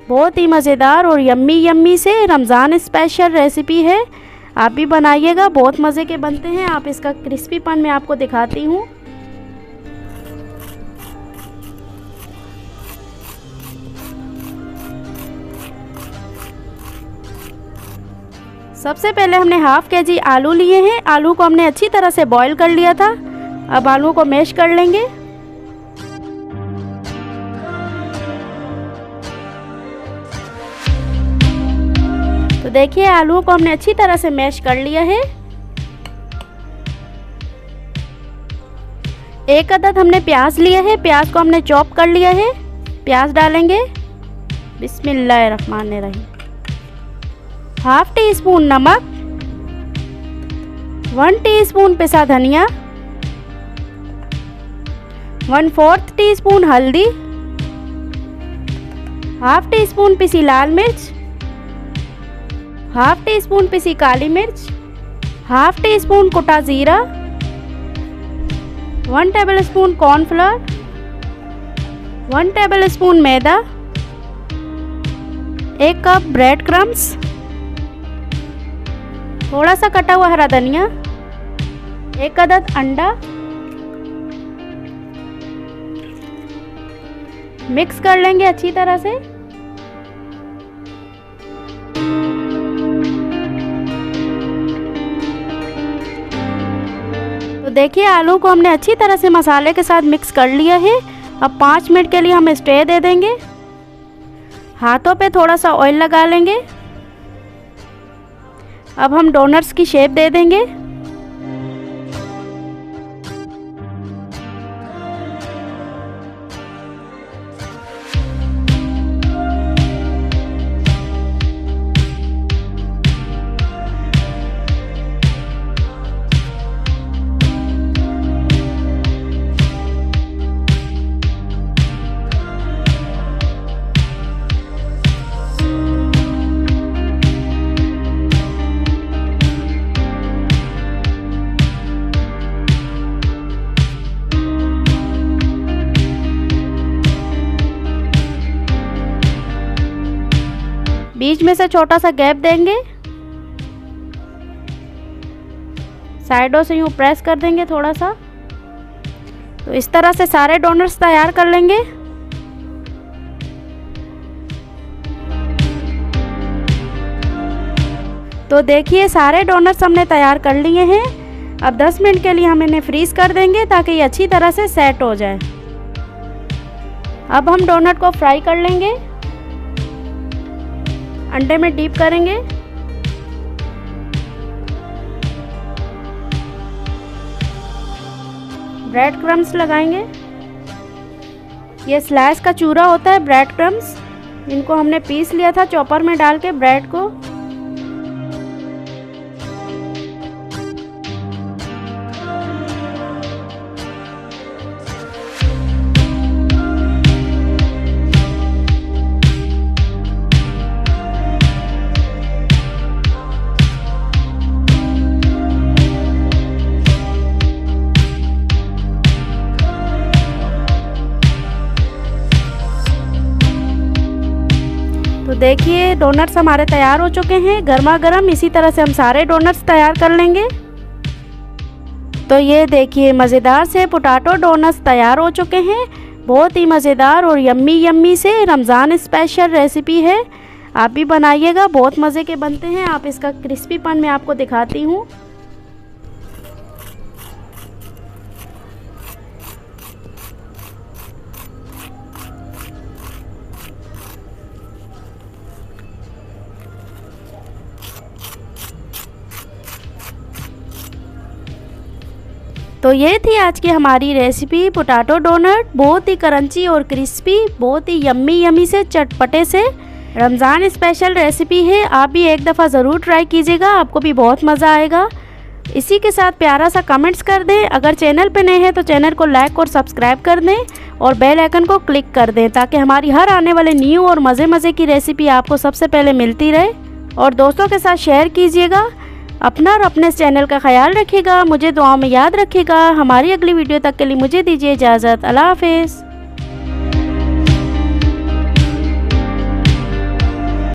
बहुत ही मज़ेदार और यम्मी यम्मी से रमज़ान स्पेशल रेसिपी है। आप भी बनाइएगा, बहुत मज़े के बनते हैं। आप इसका क्रिस्पीपन मैं आपको दिखाती हूँ। सबसे पहले हमने हाफ केजी आलू लिए हैं। आलू को हमने अच्छी तरह से बॉईल कर लिया था। अब आलू को मैश कर लेंगे। तो देखिए आलू को हमने अच्छी तरह से मैश कर लिया है। एक अदद हमने प्याज लिया है। प्याज को हमने चॉप कर लिया है। प्याज डालेंगे। बिस्मिल्लाहिर्रहमानिर्रहीम। हाफ टी स्पून नमक, 1 टीस्पून पिसा धनिया, 1/4 टीस्पून हल्दी, हाफ टी स्पून पिसी लाल मिर्च, हाफ टी स्पून पिसी काली मिर्च, हाफ टी स्पून कुटा जीरा, 1 टेबलस्पून कॉर्नफ्लोर, 1 टेबलस्पून मैदा, 1 कप ब्रेड क्रम्स, थोड़ा सा कटा हुआ हरा धनिया, 1 अदद अंडा। मिक्स कर लेंगे अच्छी तरह से। तो देखिए आलू को हमने अच्छी तरह से मसाले के साथ मिक्स कर लिया है। अब 5 मिनट के लिए हम स्टे दे देंगे। हाथों पे थोड़ा सा ऑयल लगा लेंगे। अब हम डोनट्स की शेप दे देंगे। बीच में से छोटा सा गैप देंगे। साइडों से यूँ प्रेस कर देंगे थोड़ा सा। तो इस तरह से सारे डोनट्स तैयार कर लेंगे। तो देखिए सारे डोनट्स हमने तैयार कर लिए हैं। अब 10 मिनट के लिए हम इन्हें फ्रीज कर देंगे ताकि ये अच्छी तरह से सेट हो जाए। अब हम डोनट को फ्राई कर लेंगे। अंडे में डीप करेंगे। ब्रेड क्रम्स लगाएंगे। ये स्लाइस का चूरा होता है ब्रेड क्रम्स। इनको हमने पीस लिया था चॉपर में डाल के ब्रेड को। तो देखिए डोनट्स हमारे तैयार हो चुके हैं गर्मा गर्म। इसी तरह से हम सारे डोनट्स तैयार कर लेंगे। तो ये देखिए मज़ेदार से पोटैटो डोनट्स तैयार हो चुके हैं। बहुत ही मज़ेदार और यम्मी यम्मी से रमज़ान स्पेशल रेसिपी है। आप भी बनाइएगा, बहुत मज़े के बनते हैं। आप इसका क्रिस्पीपन मैं आपको दिखाती हूँ। तो ये थी आज की हमारी रेसिपी पोटैटो डोनट। बहुत ही क्रंची और क्रिस्पी, बहुत ही यम्मी यम्मी से चटपटे से रमज़ान स्पेशल रेसिपी है। आप भी एक दफ़ा ज़रूर ट्राई कीजिएगा, आपको भी बहुत मज़ा आएगा। इसी के साथ प्यारा सा कमेंट्स कर दें। अगर चैनल पे नए हैं तो चैनल को लाइक और सब्सक्राइब कर दें और बेल आइकन को क्लिक कर दें ताकि हमारी हर आने वाले न्यू और मज़े मज़े की रेसिपी आपको सबसे पहले मिलती रहे। और दोस्तों के साथ शेयर कीजिएगा। अपना और अपने चैनल का ख्याल रखिएगा। मुझे दुआओं में याद रखिएगा। हमारी अगली वीडियो तक के लिए मुझे दीजिए इजाज़त। अल्लाह हाफ़िज़।